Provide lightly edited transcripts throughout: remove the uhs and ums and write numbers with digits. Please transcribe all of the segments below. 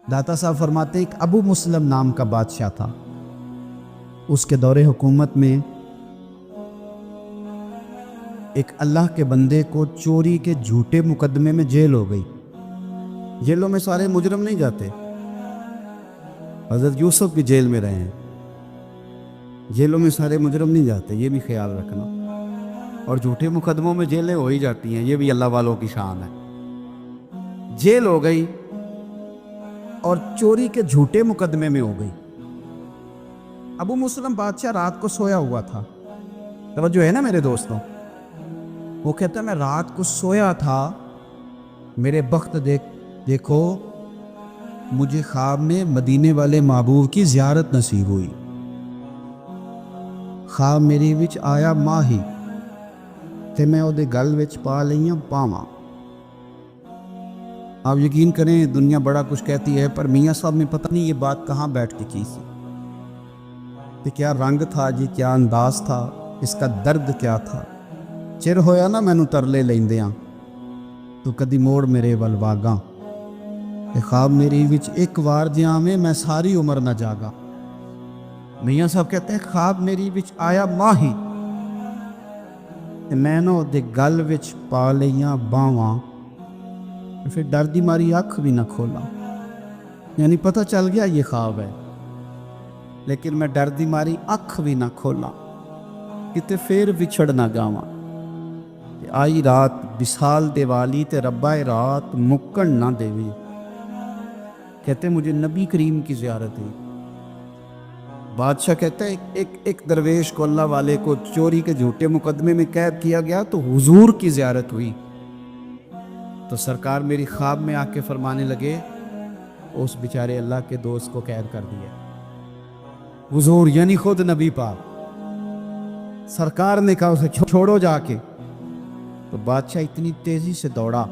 داتا صاحب فرماتے ایک ابو مسلم نام کا بادشاہ تھا. اس کے دور حکومت میں ایک اللہ کے بندے کو چوری کے جھوٹے مقدمے میں جیل ہو گئی. جیلوں میں سارے مجرم نہیں جاتے. حضرت یوسف بھی جیل میں رہے ہیں. جیلوں میں سارے مجرم نہیں جاتے، یہ بھی خیال رکھنا. اور جھوٹے مقدموں میں جیلیں ہو ہی جاتی ہیں، یہ بھی اللہ والوں کی شان ہے. جیل ہو گئی اور چوری کے جھوٹے مقدمے میں ہو گئی. ابو مسلم بادشاہ رات کو سویا ہوا تھا. توجہ ہے نا میرے دوستوں. وہ کہتا ہے میں رات کو سویا تھا، میرے بخت دیکھو مجھے خواب میں مدینے والے محبوب کی زیارت نصیب ہوئی. خواب میری وچ آیا ماہی تے میں اودے گل وچ پا لئیاں پاواں. آپ یقین کریں دنیا بڑا کچھ کہتی ہے، پر میاں صاحب میں پتہ نہیں یہ بات کہاں بیٹھ کے کی سی. کہ کیا رنگ تھا جی، کیا انداز تھا، اس کا درد کیا تھا. چر ہویا نا مینوں ترلے لیندیاں، تو کدی موڑ میرے ول واگاں. اے خواب میری وچ ایک وار جے آویں میں ساری عمر نہ جاگا. میاں صاحب کہتے ہیں خواب میری وچ آیا ماہی تے میں نو دے گل وچ پا لئیاں باواں. پھر ڈر دی ماری اکھ بھی نہ کھولا. یعنی پتہ چل گیا یہ خواب ہے، لیکن میں ڈر دی ماری اکھ بھی نہ کھولا، کتے پھر وچھڑ نہ جاواں. آئی رات وصال دے والی تے ربا رات مکن نہ دیوی. کہتے مجھے نبی کریم کی زیارت ہوئی. بادشاہ کہتا ہے ایک درویش کو، اللہ والے کو چوری کے جھوٹے مقدمے میں قید کیا گیا تو حضور کی زیارت ہوئی. تو سرکار میری خواب میں آ کے فرمانے لگے اس بیچارے اللہ کے دوست کو قید کر دیا. حضور یعنی خود نبی پاک. سرکار نے کہا اسے چھوڑو جا کے. تو بادشاہ اتنی تیزی سے دوڑا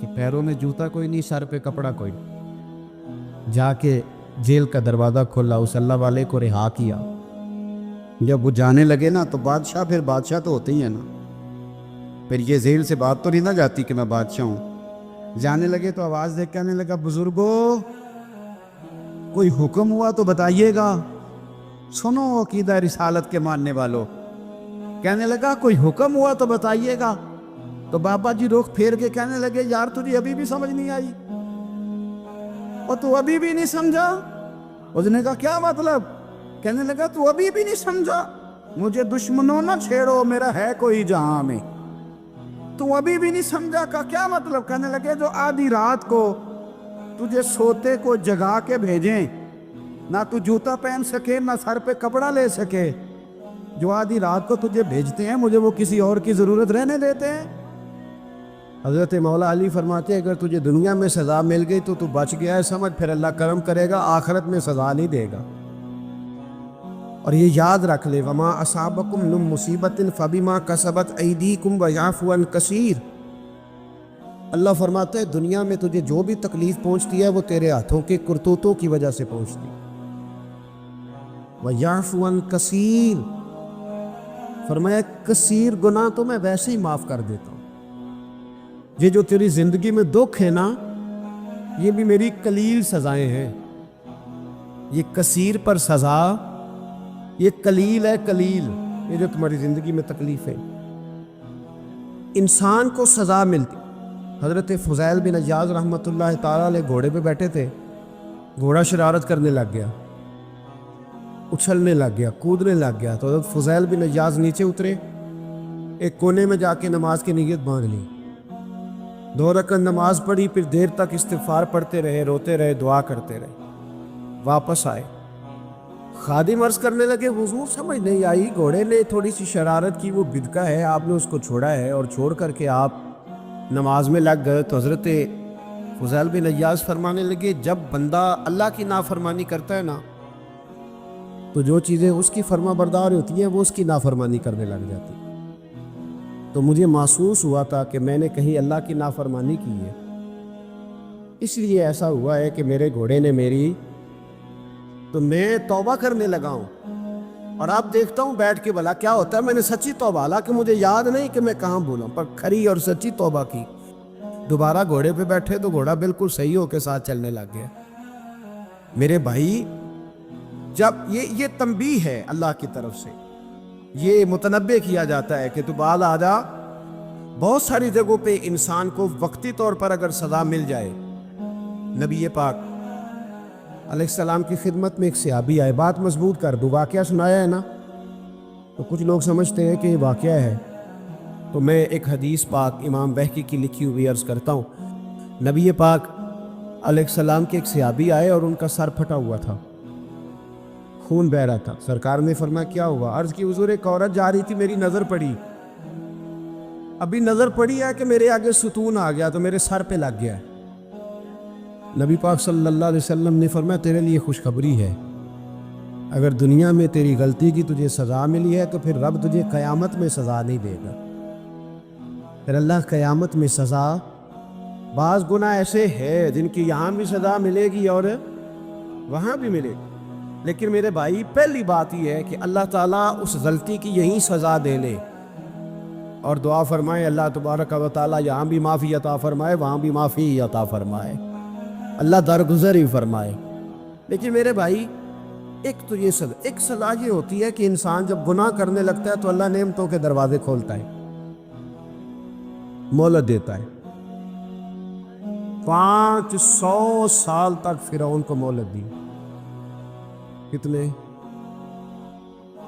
کہ پیروں میں جوتا کوئی نہیں، سر پہ کپڑا کوئی نہیں. جا کے جیل کا دروازہ کھولا، اس اللہ والے کو رہا کیا. جب وہ جانے لگے نا تو بادشاہ پھر بادشاہ تو ہوتے ہی ہیں نا. پھر یہ جیل سے بات تو نہیں نہ جاتی کہ میں بادشاہ ہوں. جانے لگے تو آواز دیکھ کہنے لگا بزرگو کوئی حکم ہوا تو بتائیے گا. سنو عقیدہ رسالت کے ماننے والوں. کہنے لگا کوئی حکم ہوا تو بتائیے گا. تو بابا جی رخ پھیر کے کہنے لگے یار تجھے ابھی بھی سمجھ نہیں آئی، اور تو ابھی بھی نہیں سمجھا. اس نے کہا کیا مطلب؟ کہنے لگا تو ابھی بھی نہیں سمجھا. مجھے دشمنوں نہ چھیڑو، میرا ہے کوئی جہاں میں. تو ابھی بھی نہیں سمجھا. کا کیا مطلب؟ کہنے لگے جو آدھی رات کو تجھے سوتے کو جگا کے بھیجیں، نہ تو جوتا پہن سکے نہ سر پہ کپڑا لے سکے، جو آدھی رات کو تجھے بھیجتے ہیں مجھے وہ کسی اور کی ضرورت رہنے دیتے ہیں. حضرت مولا علی فرماتے ہیں اگر تجھے دنیا میں سزا مل گئی تو بچ گیا ہے سمجھ، پھر اللہ کرم کرے گا، آخرت میں سزا نہیں دے گا. اور یہ یاد رکھ لے وما اصابکم من مصیبت فبما کسبت ایدیکم ویعفو عن کثیر. اللہ فرماتا ہے دنیا میں تجھے جو بھی تکلیف پہنچتی ہے وہ تیرے ہاتھوں کے کرتوتوں کی وجہ سے پہنچتی ہے. ویعفو عن کثیر، فرمایا کثیر گناہ تو میں ویسے ہی معاف کر دیتا ہوں. یہ جو تیری زندگی میں دکھ ہے نا، یہ بھی میری قلیل سزائیں ہیں. یہ کثیر پر سزا، یہ قلیل ہے. قلیل یہ جو تمہاری زندگی میں تکلیف ہے. انسان کو سزا ملتی. حضرت فضیل بن عیاض رحمۃ اللہ تعالیٰ علیہ گھوڑے پہ بیٹھے تھے. گھوڑا شرارت کرنے لگ گیا، اچھلنے لگ گیا، کودنے لگ گیا. تو حضرت فضیل بن عیاض نیچے اترے، ایک کونے میں جا کے نماز کی نیت باندھ لی. 2 رکعت نماز پڑھی، پھر دیر تک استغفار پڑھتے رہے، روتے رہے، دعا کرتے رہے. واپس آئے، خادم عرض کرنے لگے حضور سمجھ نہیں آئی، گھوڑے نے تھوڑی سی شرارت کی، وہ بدکا ہے، آپ نے اس کو چھوڑا ہے اور چھوڑ کر کے آپ نماز میں لگ گئے. تو حضرت فضیل بن عیاض فرمانے لگے جب بندہ اللہ کی نافرمانی کرتا ہے نا تو جو چیزیں اس کی فرما بردار ہوتی ہیں وہ اس کی نافرمانی کرنے لگ جاتی. تو مجھے محسوس ہوا تھا کہ میں نے کہیں اللہ کی نافرمانی کی ہے، اس لیے ایسا ہوا ہے کہ میرے گھوڑے نے میری، تو میں توبہ کرنے لگا ہوں. اور اب دیکھتا ہوں بیٹھ کے بھلا کیا ہوتا ہے. میں نے سچی توبہ، حالانکہ مجھے یاد نہیں کہ میں کہاں بولا، پر کھری اور سچی توبہ کی. دوبارہ گھوڑے پہ بیٹھے تو گھوڑا بالکل صحیح ہو کے ساتھ چلنے لگ گیا۔ میرے بھائی، جب یہ تنبیہ ہے اللہ کی طرف سے، یہ متنبہ کیا جاتا ہے کہ تو بعد آ جا۔ بہت ساری جگہوں پہ انسان کو وقتی طور پر اگر سزا مل جائے، نبی پاک علیہ السلام کی خدمت میں ایک صحابی آئے، بات مضبوط کر دوں، واقعہ سنایا ہے نا، تو کچھ لوگ سمجھتے ہیں کہ یہ واقعہ ہے، تو میں ایک حدیث پاک امام بہقی کی لکھی ہوئی عرض کرتا ہوں۔ نبی پاک علیہ السلام کے ایک صحابی آئے اور ان کا سر پھٹا ہوا تھا، خون بہ رہا تھا۔ سرکار نے فرمایا کیا ہوا؟ عرض کی حضور ایک عورت جا رہی تھی، میری نظر پڑی، ابھی نظر پڑی ہے کہ میرے آگے ستون آ گیا تو میرے سر پہ لگ گیا۔ نبی پاک صلی اللہ علیہ وسلم نے فرمایا تیرے لیے خوشخبری ہے، اگر دنیا میں تیری غلطی کی تجھے سزا ملی ہے تو پھر رب تجھے قیامت میں سزا نہیں دے گا۔ پھر اللہ قیامت میں سزا، بعض گناہ ایسے ہیں جن کی یہاں بھی سزا ملے گی اور وہاں بھی ملے گی، لیکن میرے بھائی پہلی بات یہ ہے کہ اللہ تعالیٰ اس غلطی کی یہیں سزا دے لے، اور دعا فرمائے اللہ تبارک و تعالیٰ یہاں بھی معافی عطا فرمائے، وہاں بھی معافی عطا فرمائے، اللہ درگزر ہی فرمائے۔ لیکن میرے بھائی، ایک تو یہ سزا، ایک سزا یہ ہوتی ہے کہ انسان جب گناہ کرنے لگتا ہے تو اللہ نعمتوں کے دروازے کھولتا ہے، مہلت دیتا ہے۔ 500 سال تک فرعون کو مہلت دی۔ کتنے؟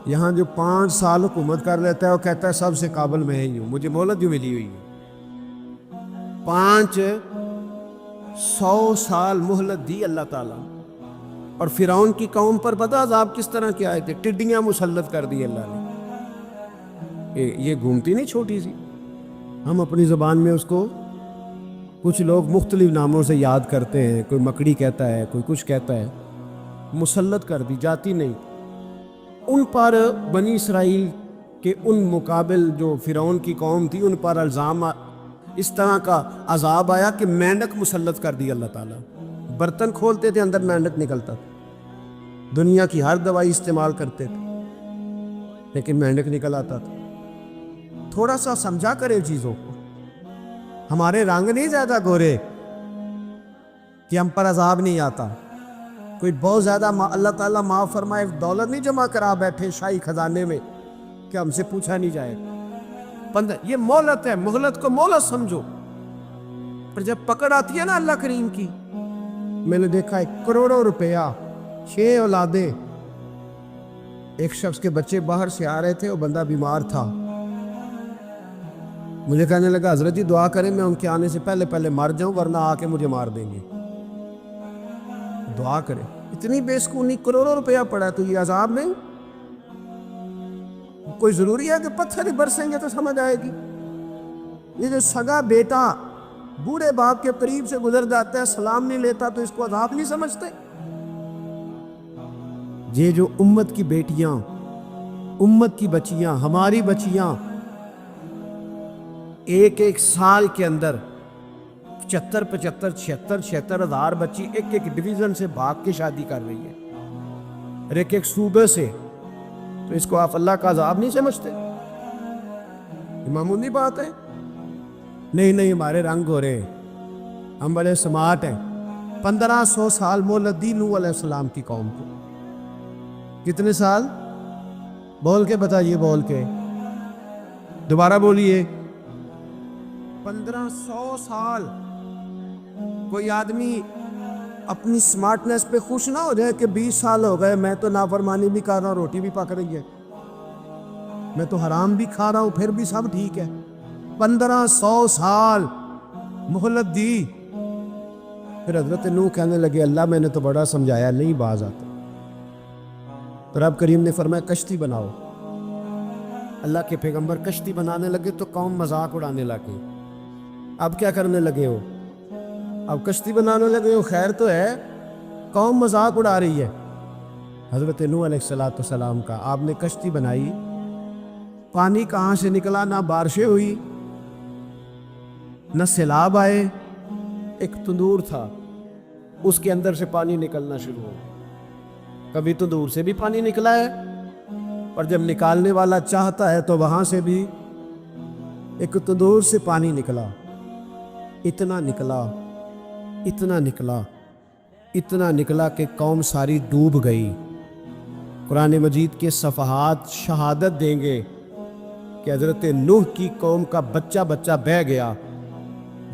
یہاں جو 5 سال حکومت کر لیتا ہے وہ کہتا ہے سب سے قابل میں ہی ہوں، مجھے مہلت جو ملی ہوئی ہے۔ 500 سال مہلت دی اللہ تعالیٰ، اور فرعون کی قوم پر پتہ عذاب کس طرح کے آئے تھے؟ ٹڈیاں مسلط کر دی اللہ نے۔ یہ گھومتی نہیں چھوٹی سی، ہم اپنی زبان میں اس کو کچھ لوگ مختلف ناموں سے یاد کرتے ہیں، کوئی مکڑی کہتا ہے، کوئی کچھ کہتا ہے، مسلط کر دی، جاتی نہیں۔ ان پر بنی اسرائیل کے ان مقابل جو فرعون کی قوم تھی، ان پر الزام اس طرح کا عذاب آیا کہ مینڈک مسلط کر دی اللہ تعالیٰ۔ برتن کھولتے تھے اندر مینڈک نکلتا تھا، دنیا کی ہر دوائی استعمال کرتے تھے لیکن مینڈک نکل آتا تھا۔ تھوڑا سا سمجھا کرے چیزوں کو، ہمارے رنگ نہیں زیادہ گورے کہ ہم پر عذاب نہیں آتا، کوئی بہت زیادہ اللہ تعالیٰ معاف فرمائے دولت نہیں جمع کرا بیٹھے شاہی خزانے میں کہ ہم سے پوچھا نہیں جائے۔ یہ مہلت ہے، مہلت کو مہلت سمجھو، پر جب پکڑ آتی ہے نا اللہ کریم کی، میں نے دیکھا 1 کروڑوں روپیہ، 6 اولادیں، ایک شخص کے بچے باہر سے آ رہے تھے، وہ بندہ بیمار تھا، مجھے کہنے لگا حضرت جی دعا کریں میں ان کے آنے سے پہلے پہلے مر جاؤں ورنہ آ کے مجھے مار دیں گے، دعا کریں۔ اتنی بے سکونی، کروڑوں روپیہ پڑا ہے تو یہ عذاب نہیں؟ کوئی ضروری ہے کہ پتھر ہی برسیں گے تو سمجھ آئے گی؟ یہ جو سگا بیٹا بوڑھے باپ کے قریب سے گزر جاتا ہے، سلام نہیں لیتا تو اس کو عذاب نہیں سمجھتے؟ یہ جو امت کی بیٹیاں، امت کی بچیاں، ہماری بچیاں، ایک سال کے اندر 75 ہزار بچی ایک ڈویژن سے بھاگ کے شادی کر رہی ہے، اور ایک صوبے سے، تو اس کو آپ اللہ کا عذاب نہیں سمجھتے؟ یہ معمولی بات ہے؟ نہیں ہمارے رنگ ہو رہے، ہم بڑے سمارٹ ہیں۔ 1500 سال مہلت دی نوح علیہ السلام کی قوم کو۔ کتنے سال؟ بول کے بتائیے، بول کے دوبارہ بولیے۔ 1500 سال۔ کوئی آدمی اپنی سمارٹنس پہ خوش نہ ہو جائے کہ 20 سال ہو گئے میں تو نافرمانی بھی کر رہا ہوں، روٹی بھی پک رہی ہے، میں تو حرام بھی کھا رہا ہوں، پھر بھی سب ٹھیک ہے۔ 1500 سال مہلت دی۔ پھر حضرت نوح کہنے لگے اللہ میں نے تو بڑا سمجھایا، نہیں باز آتا۔ تو رب کریم نے فرمایا کشتی بناؤ۔ اللہ کے پیغمبر کشتی بنانے لگے تو قوم مذاق اڑانے لگے۔ اب کیا کرنے لگے ہو؟ اب کشتی بنانے لگے ہو، خیر تو ہے، قوم مذاق اڑا رہی ہے۔ حضرت نوح علیہ السلام کا آپ نے کشتی بنائی، پانی کہاں سے نکلا؟ نہ بارشیں ہوئی، نہ سیلاب آئے، ایک تندور تھا، اس کے اندر سے پانی نکلنا شروع ہو۔ کبھی تندور سے بھی پانی نکلا ہے، اور جب نکالنے والا چاہتا ہے تو وہاں سے بھی ایک تندور سے پانی نکلا۔ اتنا نکلا اتنا نکلا اتنا نکلا کہ قوم ساری ڈوب گئی۔ قرآن مجید کے صفحات شہادت دیں گے کہ حضرت نوح کی قوم کا بچہ بچہ بہہ گیا،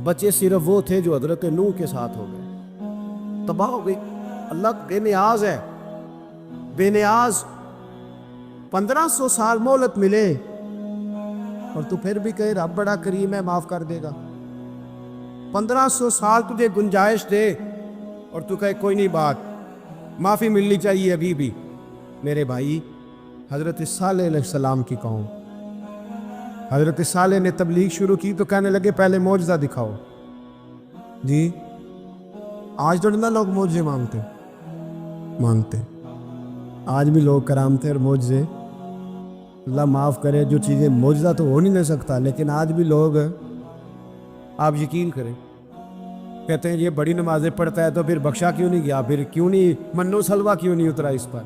بچے صرف وہ تھے جو حضرت نوح کے ساتھ ہو گئے، تباہ ہو گئی۔ اللہ بے نیاز ہے، بے نیاز۔ 1500 سال مہلت ملے اور تو پھر بھی کہے رب بڑا کریم ہے، معاف کر دے گا۔ 1500 سال تجھے گنجائش دے اور تو کہے کوئی نہیں، بات معافی ملنی چاہیے ابھی بھی۔ میرے بھائی، حضرت صالح علیہ السلام کی قوم، حضرت صالح نے تبلیغ شروع کی تو کہنے لگے پہلے معجزہ دکھاؤ۔ جی آج تو نہ لوگ معجزے مانگتے، آج بھی لوگ کرامتے اور معجزے، اللہ معاف کرے، جو چیزیں معجزہ تو ہو نہیں نہ سکتا، لیکن آج بھی لوگ، آپ یقین کریں، کہتے ہیں یہ بڑی نمازیں پڑھتا ہے تو پھر بخشا کیوں نہیں گیا، پھر کیوں نہیں منو سلوا کیوں نہیں اترا اس پر،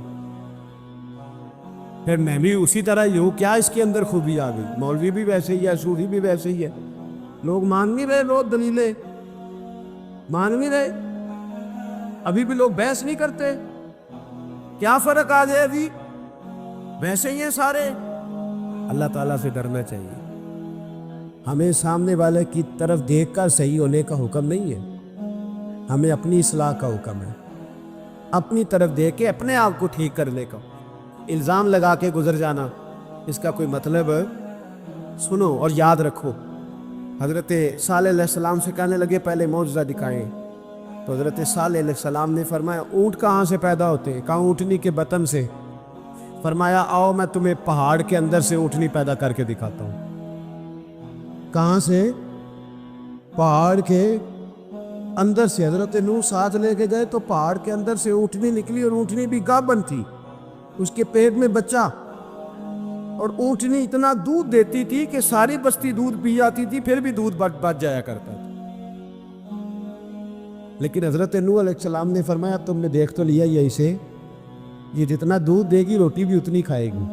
پھر میں بھی اسی طرح ہی ہوں، کیا اس کے اندر خوبی آ گئی؟ مولوی بھی ویسے ہی ہے، صوفی بھی ویسے ہی ہے، لوگ مان نہیں رہے، لوگ دلیلیں مان نہیں رہے، ابھی بھی لوگ بحث نہیں کرتے۔ کیا فرق آ جائے؟ ابھی ویسے ہی ہیں سارے۔ اللہ تعالیٰ سے ڈرنا چاہیے۔ ہمیں سامنے والے کی طرف دیکھ کر صحیح ہونے کا حکم نہیں ہے، ہمیں اپنی اصلاح کا حکم ہے، اپنی طرف دیکھ کے اپنے آپ کو ٹھیک کرنے کا۔ الزام لگا کے گزر جانا، اس کا کوئی مطلب؟ سنو اور یاد رکھو، حضرت صالح علیہ السلام سے کہنے لگے پہلے معجزہ دکھائیں، تو حضرت صالح علیہ السلام نے فرمایا اونٹ کہاں سے پیدا ہوتے ہیں؟ کہاں اونٹنی کے بطن سے۔ فرمایا آؤ میں تمہیں پہاڑ کے اندر سے اونٹنی پیدا کر کے دکھاتا ہوں۔ کہاں سے؟ پہاڑ کے اندر سے۔ حضرت نوح ساتھ لے کے گئے تو پہاڑ کے اندر سے اونٹنی نکلی، اور اونٹنی بھی گابن تھی، اس کے پیٹ میں بچہ، اور اونٹنی اتنا دودھ دیتی تھی کہ ساری بستی دودھ پی جاتی تھی، پھر بھی دودھ بچ جایا کرتا تھا۔ لیکن حضرت نوح علیہ السلام نے فرمایا تم نے دیکھ تو لیا یہ اسے، یہ جتنا دودھ دے گی روٹی بھی اتنی کھائے گی،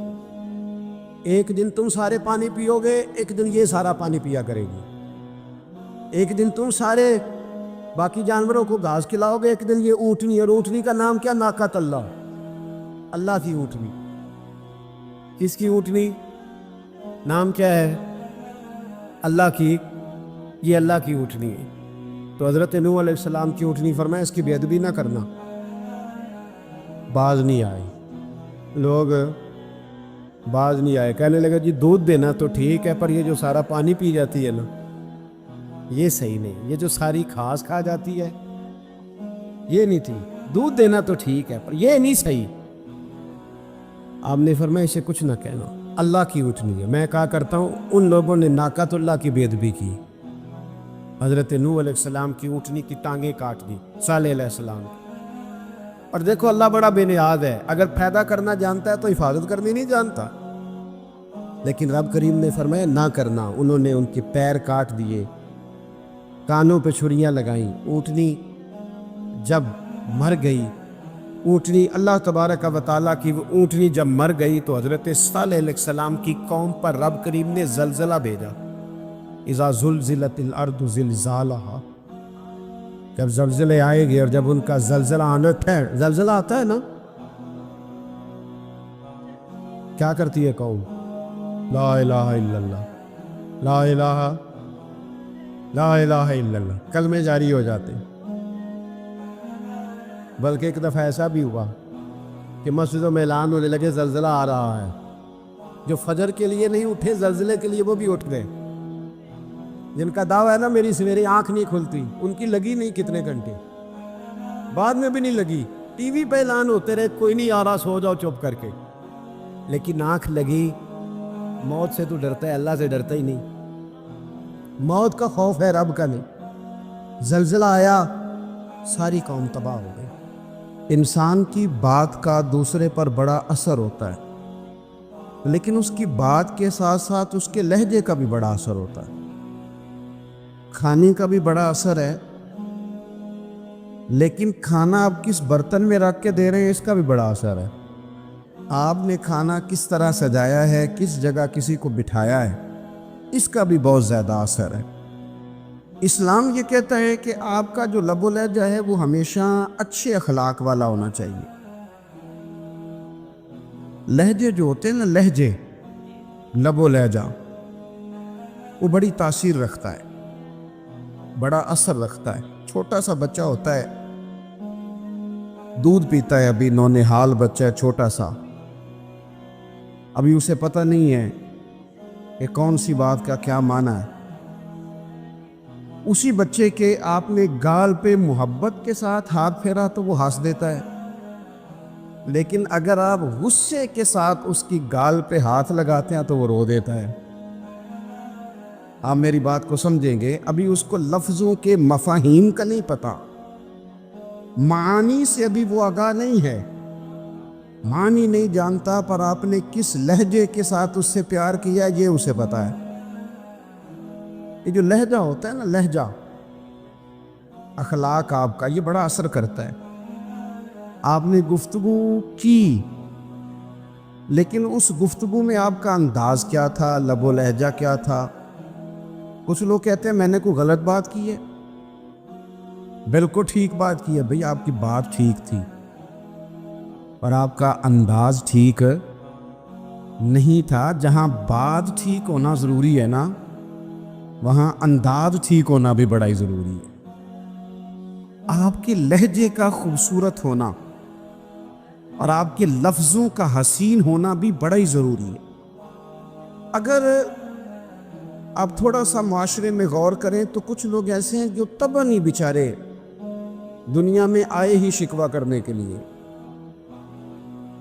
ایک دن تم سارے پانی پیو گے، ایک دن یہ سارا پانی پیا کرے گی، ایک دن تم سارے باقی جانوروں کو گھاس کھلاؤ گے، ایک دن یہ اونٹنی، اور اونٹنی کا نام کیا؟ ناقۃ اللہ، اللہ کی اونٹنی۔ کس کی اونٹنی؟ نام کیا ہے؟ اللہ کی، یہ اللہ کی اونٹنی ہے۔ تو حضرت نوح علیہ السلام کی اونٹنی فرمایا اس کی بے ادبی نہ کرنا، باز نہیں آئی، لوگ باز نہیں آئے، کہنے لگا جی دودھ دینا تو ٹھیک ہے، پر یہ جو سارا پانی پی جاتی ہے نا یہ صحیح نہیں، یہ جو ساری گھاس کھا جاتی ہے یہ نہیں ٹھیک، دودھ دینا تو ٹھیک ہے پر یہ نہیں صحیح۔ آپ نے فرمایا اسے کچھ نہ کہنا، اللہ کی اونٹنی ہے۔ میں کہا کرتا ہوں ان لوگوں نے ناقۃ اللہ کی بے ادبی کی، حضرت نوح علیہ السلام کی اونٹنی کی ٹانگیں کاٹ دی، صالح علیہ السلام کی۔ اور دیکھو اللہ بڑا بے نیاز ہے، اگر پیدا کرنا جانتا ہے تو حفاظت کرنی نہیں جانتا، لیکن رب کریم نے فرمایا نہ کرنا۔ انہوں نے ان کے پیر کاٹ دیے، کانوں پہ چھریاں لگائیں۔ اونٹنی جب مر گئی، اونٹنی اللہ تبارک و تعالیٰ کی وہ اونٹنی جب مر گئی تو حضرت صالح علیہ السلام کی قوم پر رب کریم نے زلزلہ بھیجا۔ اذا زلزلت الارض زلزالہا، جب زلزلے آئے گے، اور جب ان کا زلزلہ آنا ٹھہر، زلزلہ آتا ہے نا، کیا کرتی ہے قوم؟ لا الہ الا اللہ، لا الہ لا الہ الا اللہ، کلمے جاری ہو جاتے ہیں۔ بلکہ ایک دفعہ ایسا بھی ہوا کہ مسجدوں میں اعلان ہونے لگے زلزلہ آ رہا ہے، جو فجر کے لیے نہیں اٹھے زلزلے کے لیے وہ بھی اٹھ گئے، جن کا دعویٰ ہے نا میری سویرے آنکھ نہیں کھلتی، ان کی لگی نہیں کتنے گھنٹے، بعد میں بھی نہیں لگی، ٹی وی پہ اعلان ہوتے رہے کوئی نہیں آ رہا سو جاؤ چپ کر کے، لیکن آنکھ لگی۔ موت سے تو ڈرتا ہے، اللہ سے ڈرتا ہی نہیں، موت کا خوف ہے رب کا نہیں۔ زلزلہ آیا، ساری قوم تباہ ہو گئی۔ انسان کی بات کا دوسرے پر بڑا اثر ہوتا ہے، لیکن اس کی بات کے ساتھ ساتھ اس کے لہجے کا بھی بڑا اثر ہوتا ہے، کھانے کا بھی بڑا اثر ہے، لیکن کھانا آپ کس برتن میں رکھ کے دے رہے ہیں اس کا بھی بڑا اثر ہے، آپ نے کھانا کس طرح سجایا ہے، کس جگہ کسی کو بٹھایا ہے، اس کا بھی بہت زیادہ اثر ہے۔ اسلام یہ کہتا ہے کہ آپ کا جو لب و لہجہ ہے وہ ہمیشہ اچھے اخلاق والا ہونا چاہیے. لہجے جو ہوتے ہیں نا، لہجے، لب و لہجہ، وہ بڑی تاثیر رکھتا ہے، بڑا اثر رکھتا ہے. چھوٹا سا بچہ ہوتا ہے، دودھ پیتا ہے، ابھی نونہال بچہ ہے چھوٹا سا، ابھی اسے پتہ نہیں ہے کہ کون سی بات کا کیا معنی ہے. اسی بچے کے آپ نے گال پہ محبت کے ساتھ ہاتھ پھیرا تو وہ ہنس دیتا ہے، لیکن اگر آپ غصے کے ساتھ اس کی گال پہ ہاتھ لگاتے ہیں تو وہ رو دیتا ہے. آپ میری بات کو سمجھیں گے، ابھی اس کو لفظوں کے مفاہیم کا نہیں پتہ، معانی سے ابھی وہ آگاہ نہیں ہے، معنی نہیں جانتا، پر آپ نے کس لہجے کے ساتھ اس سے پیار کیا یہ اسے پتہ ہے. یہ جو لہجہ ہوتا ہے نا، لہجہ، اخلاق آپ کا، یہ بڑا اثر کرتا ہے. آپ نے گفتگو کی، لیکن اس گفتگو میں آپ کا انداز کیا تھا، لب و لہجہ کیا تھا. کچھ لوگ کہتے ہیں میں نے کوئی غلط بات کی ہے. بالکل ٹھیک بات کی ہے بھئی، آپ کی بات ٹھیک تھی، پر آپ کا انداز ٹھیک نہیں تھا. جہاں بات ٹھیک ہونا ضروری ہے نا، وہاں انداز ٹھیک ہونا بھی بڑا ہی ضروری ہے. آپ کے لہجے کا خوبصورت ہونا اور آپ کے لفظوں کا حسین ہونا بھی بڑا ہی ضروری ہے. اگر آپ تھوڑا سا معاشرے میں غور کریں تو کچھ لوگ ایسے ہیں جو طبعاً ہی بیچارے دنیا میں آئے ہی شکوہ کرنے کے لیے.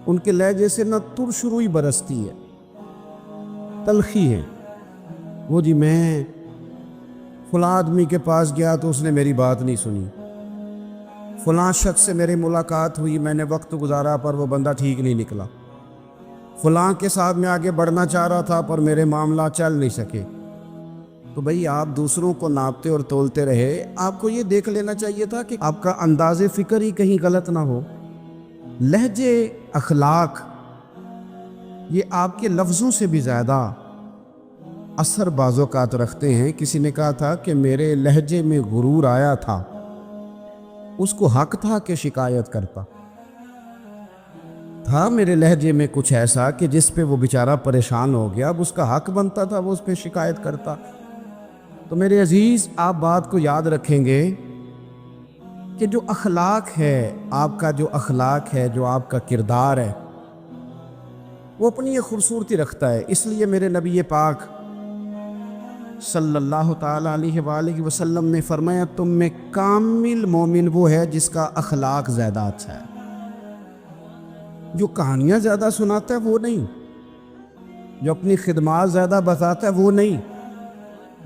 ان کے لہجے سے نہ ترش روئی برستی ہے، تلخی ہے. وہ جی میں فلاں آدمی کے پاس گیا تو اس نے میری بات نہیں سنی، فلاں شخص سے میری ملاقات ہوئی، میں نے وقت گزارا پر وہ بندہ ٹھیک نہیں نکلا، فلاں کے ساتھ میں آگے بڑھنا چاہ رہا تھا پر میرے معاملات چل نہیں سکے. تو بھئی آپ دوسروں کو ناپتے اور تولتے رہے، آپ کو یہ دیکھ لینا چاہیے تھا کہ آپ کا انداز فکر ہی کہیں غلط نہ ہو. لہجے، اخلاق، یہ آپ کے لفظوں سے بھی زیادہ اثر بعض اوقات رکھتے ہیں. کسی نے کہا تھا کہ میرے لہجے میں غرور آیا تھا، اس کو حق تھا کہ شکایت کرتا تھا. میرے لہجے میں کچھ ایسا کہ جس پہ وہ بیچارہ پریشان ہو گیا، اب اس کا حق بنتا تھا وہ اس پہ شکایت کرتا. تو میرے عزیز، آپ بات کو یاد رکھیں گے کہ جو اخلاق ہے، آپ کا جو اخلاق ہے، جو آپ کا کردار ہے، وہ اپنی ایک خوبصورتی رکھتا ہے. اس لیے میرے نبی پاک صلی اللہ تعالیٰ علیہ وآلہ وسلم نے فرمایا تم میں کامل مومن وہ ہے جس کا اخلاق زیادہ اچھا ہے. جو کہانیاں زیادہ سناتا ہے وہ نہیں، جو اپنی خدمات زیادہ بتاتا ہے وہ نہیں،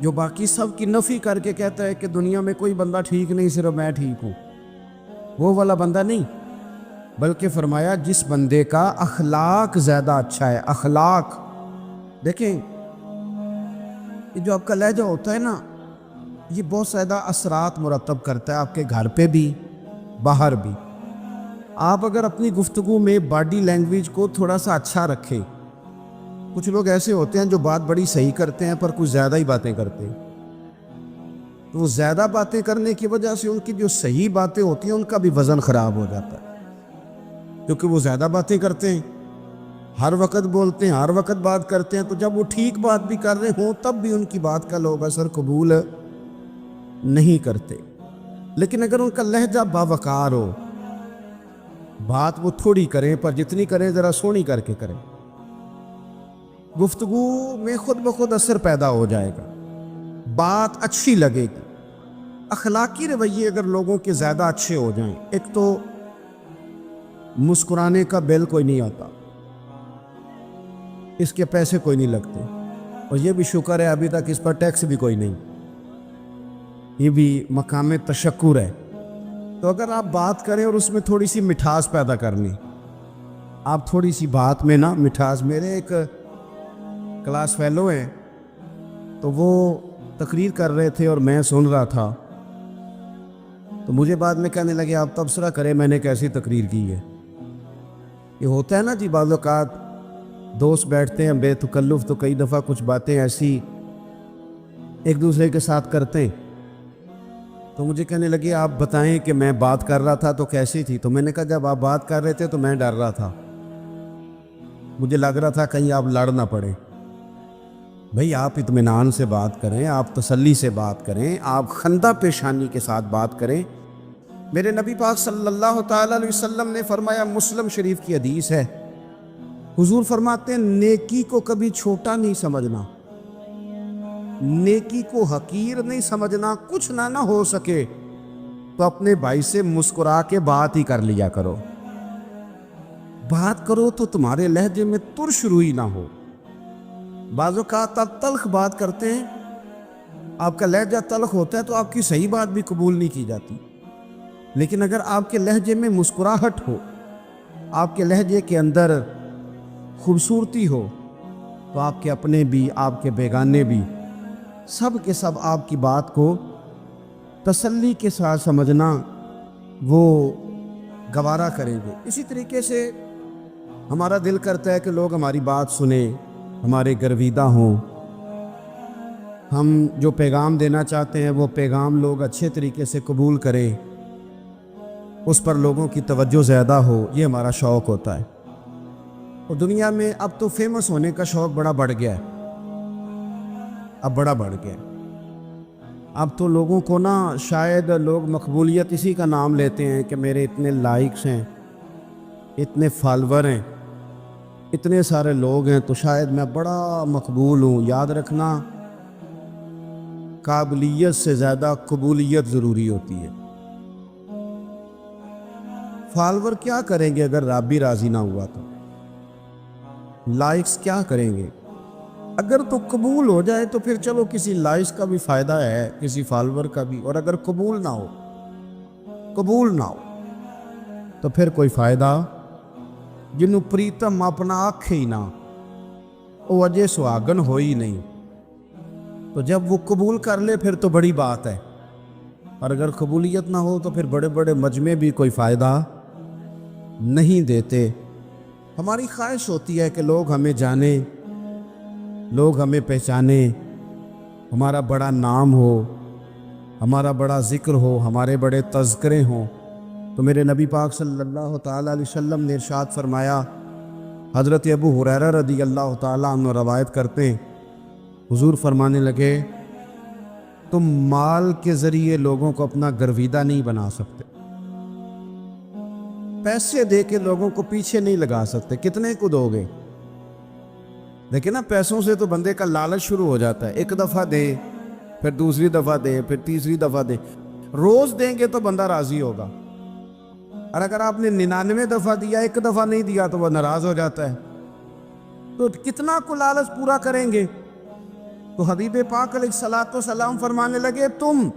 جو باقی سب کی نفی کر کے کہتا ہے کہ دنیا میں کوئی بندہ ٹھیک نہیں، صرف میں ٹھیک ہوں، وہ والا بندہ نہیں. بلکہ فرمایا جس بندے کا اخلاق زیادہ اچھا ہے. اخلاق دیکھیں، یہ جو آپ کا لہجہ ہوتا ہے نا، یہ بہت زیادہ اثرات مرتب کرتا ہے آپ کے گھر پہ بھی، باہر بھی. آپ اگر اپنی گفتگو میں باڈی لینگویج کو تھوڑا سا اچھا رکھیں. کچھ لوگ ایسے ہوتے ہیں جو بات بڑی صحیح کرتے ہیں پر کچھ زیادہ ہی باتیں کرتے ہیں. تو وہ زیادہ باتیں کرنے کی وجہ سے ان کی جو صحیح باتیں ہوتی ہیں ان کا بھی وزن خراب ہو جاتا ہے، کیونکہ وہ زیادہ باتیں کرتے ہیں، ہر وقت بولتے ہیں، ہر وقت بات کرتے ہیں. تو جب وہ ٹھیک بات بھی کر رہے ہوں تب بھی ان کی بات کا لوگ اثر قبول نہیں کرتے. لیکن اگر ان کا لہجہ باوقار ہو، بات وہ تھوڑی کریں پر جتنی کریں ذرا سونی کر کے کریں، گفتگو میں خود بخود اثر پیدا ہو جائے گا، بات اچھی لگے گی. اخلاقی رویے اگر لوگوں کے زیادہ اچھے ہو جائیں، ایک تو مسکرانے کا بل کوئی نہیں آتا، اس کے پیسے کوئی نہیں لگتے، اور یہ بھی شکر ہے ابھی تک اس پر ٹیکس بھی کوئی نہیں، یہ بھی مقام تشکر ہے. تو اگر آپ بات کریں اور اس میں تھوڑی سی مٹھاس پیدا کرنی، آپ تھوڑی سی بات میں نا مٹھاس. میرے ایک کلاس فیلو ہیں، تو وہ تقریر کر رہے تھے اور میں سن رہا تھا، تو مجھے بعد میں کہنے لگے آپ تبصرہ کریں میں نے کیسی تقریر کی ہے. یہ ہوتا ہے نا جی، بعض اوقات دوست بیٹھتے ہیں بے تکلف تو کئی دفعہ کچھ باتیں ایسی ایک دوسرے کے ساتھ کرتے ہیں تو مجھے کہنے لگے آپ بتائیں کہ میں بات کر رہا تھا تو کیسی تھی؟ تو میں نے کہا جب آپ بات کر رہے تھے تو میں ڈر رہا تھا، مجھے لگ رہا تھا کہیں آپ لڑ نہ پڑے۔ بھئی آپ اطمینان سے بات کریں، آپ تسلی سے بات کریں، آپ خندہ پیشانی کے ساتھ بات کریں۔ میرے نبی پاک صلی اللہ تعالی علیہ وسلم نے فرمایا، مسلم شریف کی حدیث ہے، حضور فرماتے ہیں نیکی کو کبھی چھوٹا نہیں سمجھنا، نیکی کو حقیر نہیں سمجھنا، کچھ نہ ہو سکے تو اپنے بھائی سے مسکرا کے بات ہی کر لیا کرو، بات کرو تو تمہارے لہجے میں ترش روئی نہ ہو۔ بعض اوقات آپ تلخ بات کرتے ہیں، آپ کا لہجہ تلخ ہوتا ہے تو آپ کی صحیح بات بھی قبول نہیں کی جاتی، لیکن اگر آپ کے لہجے میں مسکراہٹ ہو، آپ کے لہجے کے اندر خوبصورتی ہو، تو آپ کے اپنے بھی، آپ کے بیگانے بھی، سب کے سب آپ کی بات کو تسلی کے ساتھ سمجھنا وہ گوارا کریں گے۔ اسی طریقے سے ہمارا دل کرتا ہے کہ لوگ ہماری بات سنیں، ہمارے گرویدہ ہوں، ہم جو پیغام دینا چاہتے ہیں وہ پیغام لوگ اچھے طریقے سے قبول کریں، اس پر لوگوں کی توجہ زیادہ ہو، یہ ہمارا شوق ہوتا ہے۔ اور دنیا میں اب تو فیمس ہونے کا شوق بڑا بڑھ گیا ہے، اب بڑا بڑھ گیا ہے۔ اب تو لوگوں کو شاید لوگ مقبولیت اسی کا نام لیتے ہیں کہ میرے اتنے لائکس ہیں، اتنے فالور ہیں، اتنے سارے لوگ ہیں تو شاید میں بڑا مقبول ہوں۔ یاد رکھنا، قابلیت سے زیادہ قبولیت ضروری ہوتی ہے۔ فالور کیا کریں گے اگر رب بھی راضی نہ ہوا تو؟ لائکس کیا کریں گے؟ اگر تو قبول ہو جائے تو پھر چلو کسی لائکس کا بھی فائدہ ہے، کسی فالور کا بھی، اور اگر قبول نہ ہو تو پھر کوئی فائدہ جنوں پریتم اپنا آنکھ ہی نہ، وہ اجے سہاگن ہو ہی نہیں۔ تو جب وہ قبول کر لے پھر تو بڑی بات ہے، اور اگر قبولیت نہ ہو تو پھر بڑے بڑے مجمع بھی کوئی فائدہ نہیں دیتے۔ ہماری خواہش ہوتی ہے کہ لوگ ہمیں جانیں، لوگ ہمیں پہچانیں، ہمارا بڑا نام ہو، ہمارا بڑا ذکر ہو، ہمارے بڑے تذکرے ہوں۔ تو میرے نبی پاک صلی اللہ تعالیٰ علیہ وسلم نے ارشاد فرمایا، حضرت ابو ہریرہ رضی اللہ تعالیٰ عنہ روایت کرتے ہیں، حضور فرمانے لگے، تم مال کے ذریعے لوگوں کو اپنا گرویدہ نہیں بنا سکتے، پیسے دے کے لوگوں کو پیچھے نہیں لگا سکتے، کتنے کو دو گے؟ دیکھیں نا، پیسوں سے تو بندے کا لالچ شروع ہو جاتا ہے، ایک دفعہ دے، پھر دوسری دفعہ دے، پھر تیسری دفعہ دے، روز دیں گے تو بندہ راضی ہوگا، اور اگر آپ نے 99 دفعہ دیا، ایک دفعہ نہیں دیا تو وہ ناراض ہو جاتا ہے، تو کتنا کو لالچ پورا کریں گے؟ تو حبیب پاک علیہ الصلوۃ والسلام فرمانے لگے، تم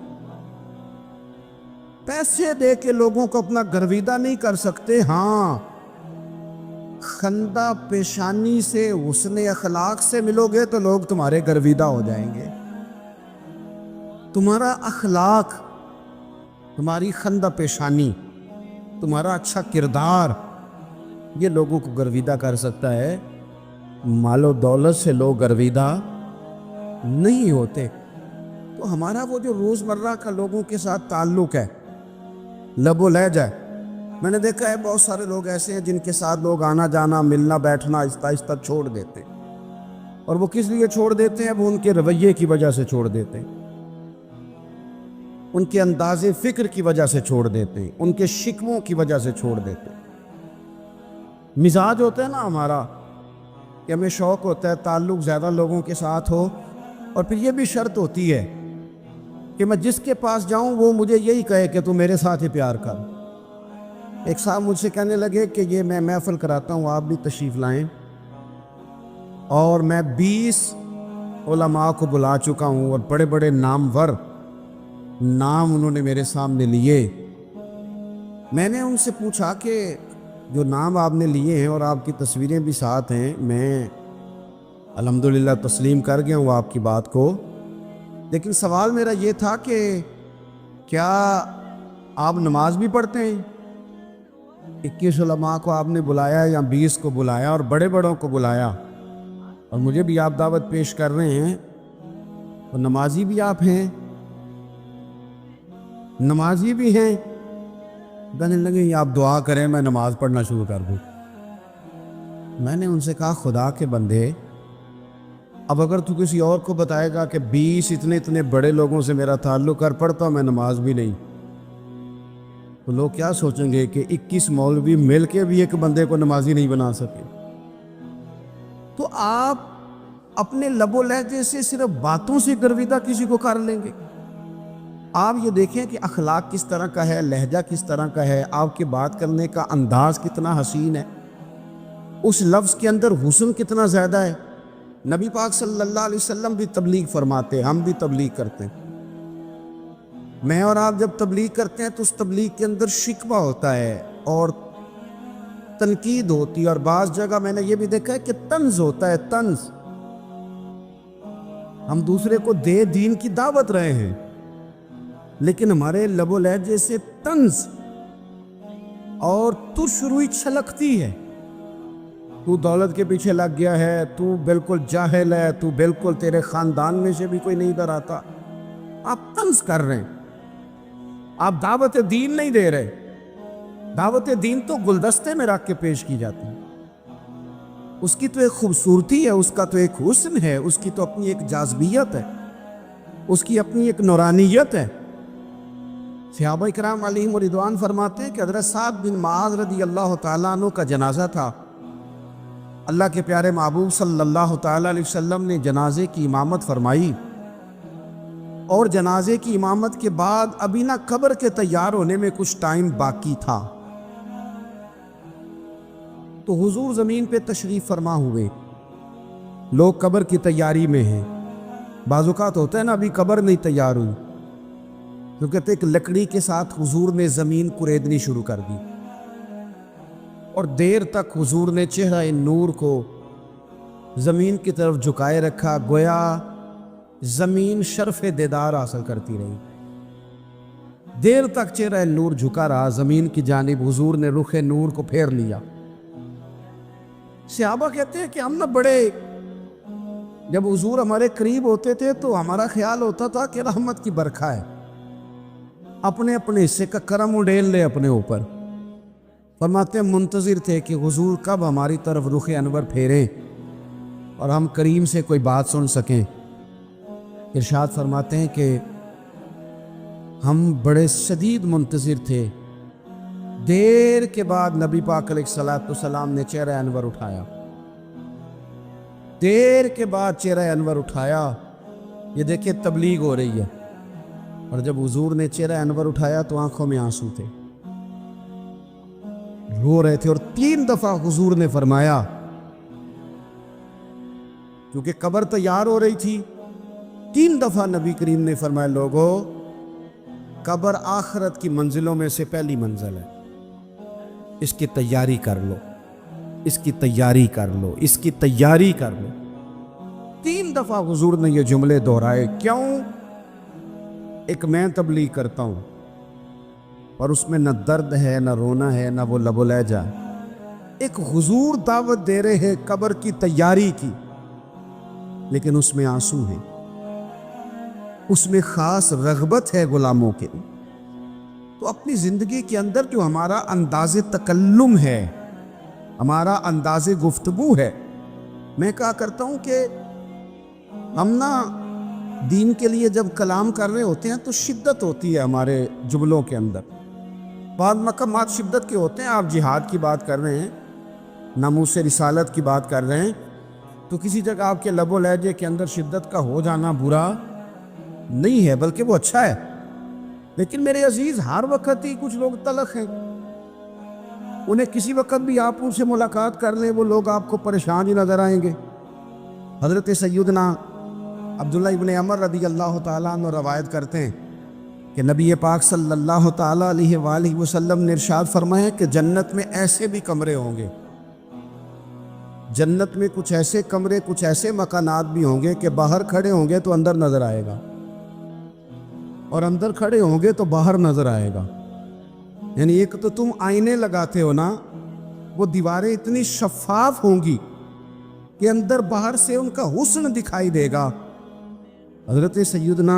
پیسے دے کے لوگوں کو اپنا گرویدہ نہیں کر سکتے، ہاں خندہ پیشانی سے، حسن اخلاق سے ملو گے تو لوگ تمہارے گرویدہ ہو جائیں گے۔ تمہارا اخلاق، تمہاری خندہ پیشانی، تمہارا اچھا کردار، یہ لوگوں کو گرویدہ کر سکتا ہے۔ مال و دولت سے لوگ گرویدہ نہیں ہوتے۔ تو ہمارا وہ جو روزمرہ کا لوگوں کے ساتھ تعلق ہے، لب و لہجہ ہے، میں نے دیکھا ہے بہت سارے لوگ ایسے ہیں جن کے ساتھ لوگ آنا جانا، ملنا بیٹھنا آہستہ آہستہ چھوڑ دیتے، اور وہ کس لیے چھوڑ دیتے ہیں؟ وہ ان کے رویے کی وجہ سے چھوڑ دیتے ہیں، ان کے انداز فکر کی وجہ سے چھوڑ دیتے ہیں، ان کے شکووں کی وجہ سے چھوڑ دیتے ہیں۔ مزاج ہوتا ہے نا ہمارا کہ ہمیں شوق ہوتا ہے تعلق زیادہ لوگوں کے ساتھ ہو، اور پھر یہ بھی شرط ہوتی ہے کہ میں جس کے پاس جاؤں وہ مجھے یہی کہے کہ تو میرے ساتھ ہی پیار کر۔ ایک صاحب مجھ سے کہنے لگے کہ یہ میں محفل کراتا ہوں، آپ بھی تشریف لائیں، اور میں 20 علماء کو بلا چکا ہوں، اور بڑے بڑے نامور نام انہوں نے میرے سامنے لیے۔ میں نے ان سے پوچھا کہ جو نام آپ نے لیے ہیں اور آپ کی تصویریں بھی ساتھ ہیں، میں الحمدللہ تسلیم کر گیا ہوں آپ کی بات کو، لیکن سوال میرا یہ تھا کہ کیا آپ نماز بھی پڑھتے ہیں؟ 21 علماء کو آپ نے بلایا یا 20 کو بلایا اور بڑے بڑوں کو بلایا، اور مجھے بھی آپ دعوت پیش کر رہے ہیں، اور نمازی بھی آپ ہیں؟ نمازی بھی ہیں، کہنے لگے آپ دعا کریں میں نماز پڑھنا شروع کر دوں۔ میں نے ان سے کہا خدا کے بندے، اب اگر تو کسی اور کو بتائے گا کہ 20 اتنے بڑے لوگوں سے میرا تعلق کر پڑتا ہوں میں نماز بھی نہیں، تو لوگ کیا سوچیں گے کہ 21 مولوی مل کے بھی ایک بندے کو نمازی نہیں بنا سکے۔ تو آپ اپنے لب و لہجے سے صرف باتوں سے گرویدہ کسی کو کر لیں گے؟ آپ یہ دیکھیں کہ اخلاق کس طرح کا ہے، لہجہ کس طرح کا ہے، آپ کے بات کرنے کا انداز کتنا حسین ہے، اس لفظ کے اندر حسن کتنا زیادہ ہے۔ نبی پاک صلی اللہ علیہ وسلم بھی تبلیغ فرماتے، ہم بھی تبلیغ کرتے ہیں۔ میں اور آپ جب تبلیغ کرتے ہیں تو اس تبلیغ کے اندر شکوہ ہوتا ہے اور تنقید ہوتی ہے، اور بعض جگہ میں نے یہ بھی دیکھا ہے کہ طنز ہوتا ہے، طنز۔ ہم دوسرے کو دین کی دعوت رہے ہیں، لیکن ہمارے لب و لہجے سے طنز اور ترش روئی چھلکتی ہے۔ تو دولت کے پیچھے لگ گیا ہے، تو بالکل جاہل ہے، تو بالکل تیرے خاندان میں سے بھی کوئی نہیں ادھر آتا۔ آپ طنز کر رہے ہیں، آپ دعوت دین نہیں دے رہے۔ دعوت دین تو گلدستے میں رکھ کے پیش کی جاتی ہے، اس کی تو ایک خوبصورتی ہے، اس کا تو ایک حسن ہے، اس کی تو اپنی ایک جاذبیت ہے، اس کی اپنی ایک نورانیت ہے۔ صحابہ اکرام علیہم رضوان فرماتے ہیں کہ حضرت سعد بن معاذ رضی اللہ تعالیٰ عنہ کا جنازہ تھا۔ اللہ کے پیارے محبوب صلی اللہ تعالیٰ علیہ وسلم نے جنازے کی امامت فرمائی، اور جنازے کی امامت کے بعد ابھی نہ قبر کے تیار ہونے میں کچھ ٹائم باقی تھا، تو حضور زمین پہ تشریف فرما ہوئے، لوگ قبر کی تیاری میں ہیں۔ بعض اوقات ہوتا ہے نا ابھی قبر نہیں تیار ہوئی، تو کہتے ایک لکڑی کے ساتھ حضور نے زمین کریدنی شروع کر دی، اور دیر تک حضور نے چہرہ نور کو زمین کی طرف جھکائے رکھا، گویا زمین شرف دیدار حاصل کرتی رہی۔ دیر تک چہرہ نور جھکا رہا زمین کی جانب، حضور نے رخ نور کو پھیر لیا۔ صحابہ کہتے ہیں کہ ہم نہ بڑے، جب حضور ہمارے قریب ہوتے تھے تو ہمارا خیال ہوتا تھا کہ رحمت کی برکھا ہے، اپنے اپنے حصے کا کرم اڈیل لے اپنے اوپر۔ فرماتے ہیں منتظر تھے کہ حضور کب ہماری طرف رخ انور پھیریں اور ہم کریم سے کوئی بات سن سکیں۔ ارشاد فرماتے ہیں کہ ہم بڑے شدید منتظر تھے۔ دیر کے بعد نبی پاک علیہ الصلوۃ والسلام نے چہرہ انور اٹھایا، دیر کے بعد چہرہ انور اٹھایا۔ یہ دیکھیں تبلیغ ہو رہی ہے، اور جب حضور نے چہرہ انور اٹھایا تو آنکھوں میں آنسو تھے، رو رہے تھے، اور 3 دفعہ حضور نے فرمایا، کیونکہ قبر تیار ہو رہی تھی، 3 دفعہ نبی کریم نے فرمایا لوگو قبر آخرت کی منزلوں میں سے پہلی منزل ہے، اس کی تیاری کر لو، اس کی تیاری کر لو، اس کی تیاری کر لو۔ 3 دفعہ حضور نے یہ جملے دہرائے۔ کیوں؟ ایک میں تبلیغ کرتا ہوں اور اس میں نہ درد ہے، نہ رونا ہے، نہ وہ لب و لہجہ ہے۔ ایک حضور دعوت دے رہے ہیں قبر کی تیاری کی، لیکن اس میں آنسو ہیں، اس میں خاص رغبت ہے غلاموں کے۔ تو اپنی زندگی کے اندر جو ہمارا انداز تکلم ہے، ہمارا انداز گفتگو ہے، میں کہا کرتا ہوں کہ ہم نا دین کے لیے جب کلام کر رہے ہوتے ہیں تو شدت ہوتی ہے ہمارے جملوں کے اندر، بعض مقامات شدت کے ہوتے ہیں۔ آپ جہاد کی بات کر رہے ہیں، ناموس رسالت کی بات کر رہے ہیں، تو کسی جگہ آپ کے لب و لہجے کے اندر شدت کا ہو جانا برا نہیں ہے، بلکہ وہ اچھا ہے۔ لیکن میرے عزیز ہر وقت ہی کچھ لوگ تلخ ہیں، انہیں کسی وقت بھی آپ ان سے ملاقات کر لیں وہ لوگ آپ کو پریشان ہی نظر آئیں گے۔ حضرت سیدنا عبداللہ ابن عمر رضی اللہ تعالیٰ عنہ روایت کرتے ہیں کہ نبی پاک صلی اللہ تعالیٰ علیہ وآلہ وسلم نے ارشاد فرمایا کہ جنت میں ایسے بھی کمرے ہوں گے، جنت میں کچھ ایسے کمرے، کچھ ایسے مکانات بھی ہوں گے کہ باہر کھڑے ہوں گے تو اندر نظر آئے گا، اور اندر کھڑے ہوں گے تو باہر نظر آئے گا۔ یعنی ایک تو تم آئینے لگاتے ہو نا، وہ دیواریں اتنی شفاف ہوں گی کہ اندر باہر سے ان کا حسن دکھائی دے گا۔ حضرت سیدنا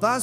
10